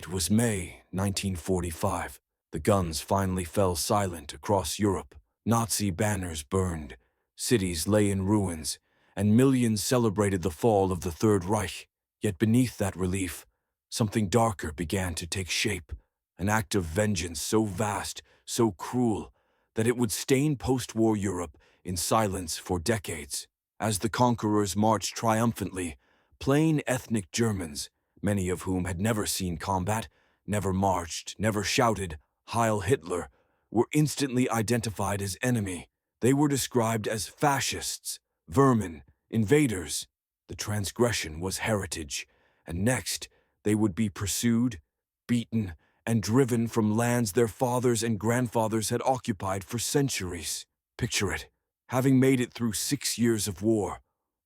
It was May 1945. The guns finally fell silent across Europe. Nazi banners burned, cities lay in ruins, and millions celebrated the fall of the Third Reich. Yet beneath that relief, something darker began to take shape, an act of vengeance so vast, so cruel, that it would stain post-war Europe in silence for decades. As the conquerors marched triumphantly, plain ethnic Germans, many of whom had never seen combat, never marched, never shouted, "Heil Hitler," were instantly identified as enemy. They were described as fascists, vermin, invaders. The transgression was heritage, and next they would be pursued, beaten, and driven from lands their fathers and grandfathers had occupied for centuries. Picture it, having made it through 6 years of war,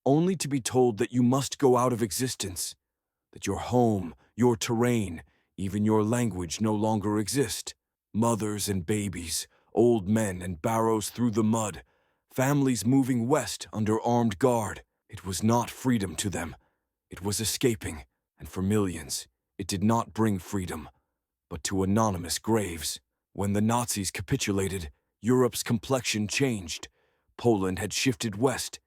only to be told that you must go out of existence, that your home, your terrain, even your language no longer exist. Mothers and babies, old men and barrows through the mud, families moving west under armed guard. It was not freedom to them. It was escaping, and for millions, it did not bring freedom, but to anonymous graves. When the Nazis capitulated, Europe's complexion changed. Poland had shifted west.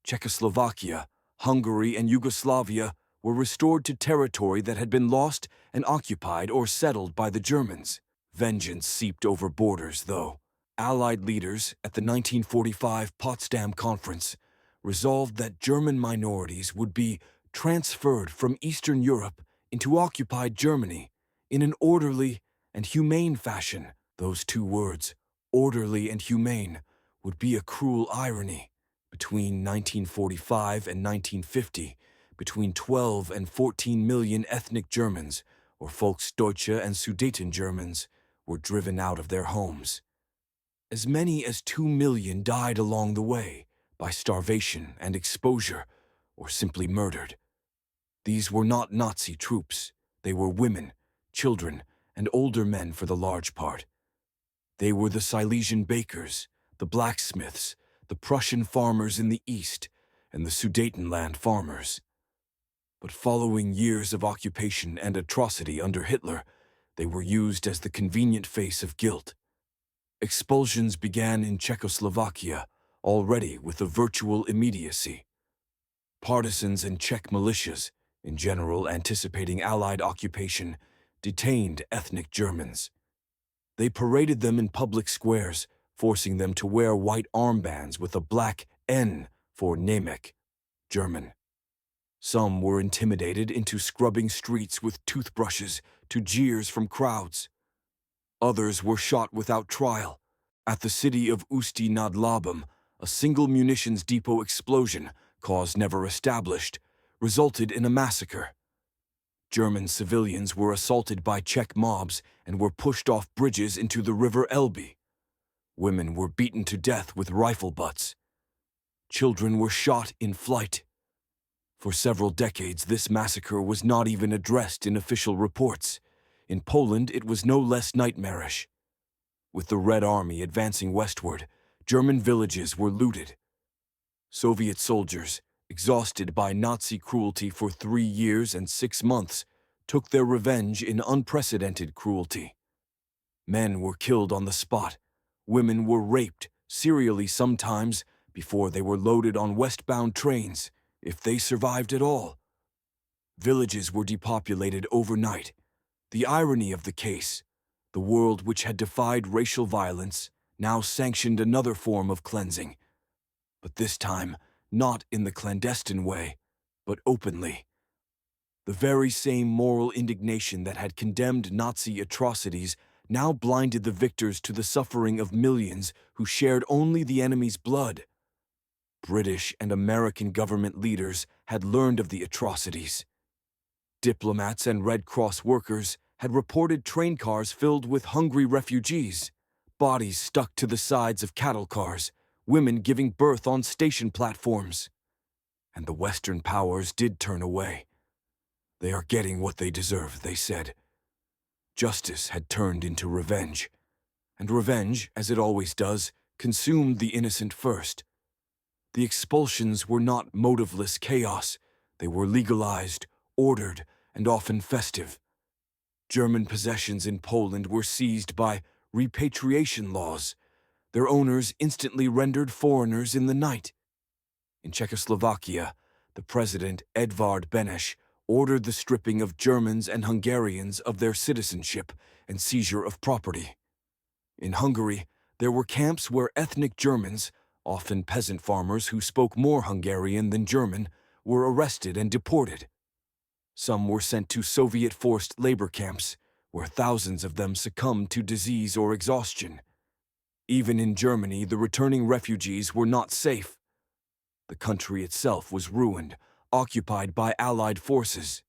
Czechoslovakia, Hungary, and Yugoslavia were restored to territory that had been lost and occupied or settled by the Germans. Vengeance seeped over borders, though. Allied leaders at the 1945 Potsdam Conference resolved that German minorities would be transferred from Eastern Europe into occupied Germany in an orderly and humane fashion. Those two words, orderly and humane, would be a cruel irony. Between 1945 and 1950, between 12 and 14 million ethnic Germans, or Volksdeutsche and Sudetengermans, were driven out of their homes. As many as 2 million died along the way, by starvation and exposure, or simply murdered. These were not Nazi troops. They were women, children, and older men for the large part. They were the Silesian bakers, the blacksmiths, the Prussian farmers in the east, and the Sudetenland farmers. But following years of occupation and atrocity under Hitler, they were used as the convenient face of guilt. Expulsions began in Czechoslovakia, already with a virtual immediacy. Partisans and Czech militias, in general anticipating Allied occupation, detained ethnic Germans. They paraded them in public squares, forcing them to wear white armbands with a black N for Namek, German. Some were intimidated into scrubbing streets with toothbrushes to jeers from crowds. Others were shot without trial. At the city of Ústí nad Labem, a single munitions depot explosion, cause never established, resulted in a massacre. German civilians were assaulted by Czech mobs and were pushed off bridges into the river Elbe. Women were beaten to death with rifle butts. Children were shot in flight. For several decades, this massacre was not even addressed in official reports. In Poland, it was no less nightmarish. With the Red Army advancing westward, German villages were looted. Soviet soldiers, exhausted by Nazi cruelty for 3 years and 6 months, took their revenge in unprecedented cruelty. Men were killed on the spot. Women were raped, serially sometimes, before they were loaded on westbound trains, if they survived at all. Villages were depopulated overnight. The irony of the case, the world which had defied racial violence now sanctioned another form of cleansing. But this time, not in the clandestine way, but openly. The very same moral indignation that had condemned Nazi atrocities now blinded the victors to the suffering of millions who shared only the enemy's blood. British and American government leaders had learned of the atrocities. Diplomats and Red Cross workers had reported train cars filled with hungry refugees, bodies stuck to the sides of cattle cars, women giving birth on station platforms. And the Western powers did turn away. They are getting what they deserve, they said. Justice had turned into revenge. And revenge, as it always does, consumed the innocent first. The expulsions were not motiveless chaos. They were legalized, ordered, and often festive. German possessions in Poland were seized by repatriation laws, their owners instantly rendered foreigners in the night. In Czechoslovakia, the president Edvard Beneš ordered the stripping of Germans and Hungarians of their citizenship and seizure of property. In Hungary, there were camps where ethnic Germans, often peasant farmers who spoke more Hungarian than German, were arrested and deported. Some were sent to Soviet forced labor camps, where thousands of them succumbed to disease or exhaustion. Even in Germany, the returning refugees were not safe. The country itself was ruined, occupied by Allied forces.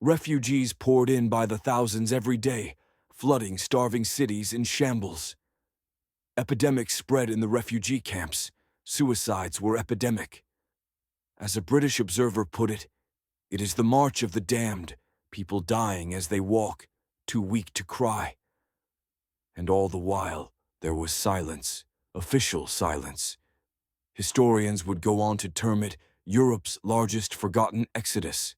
Refugees poured in by the thousands every day, flooding starving cities in shambles. Epidemics spread in the refugee camps. Suicides were epidemic. As a British observer put it, "It is the march of the damned, people dying as they walk, too weak to cry." And all the while, there was silence, official silence. Historians would go on to term it Europe's largest forgotten exodus.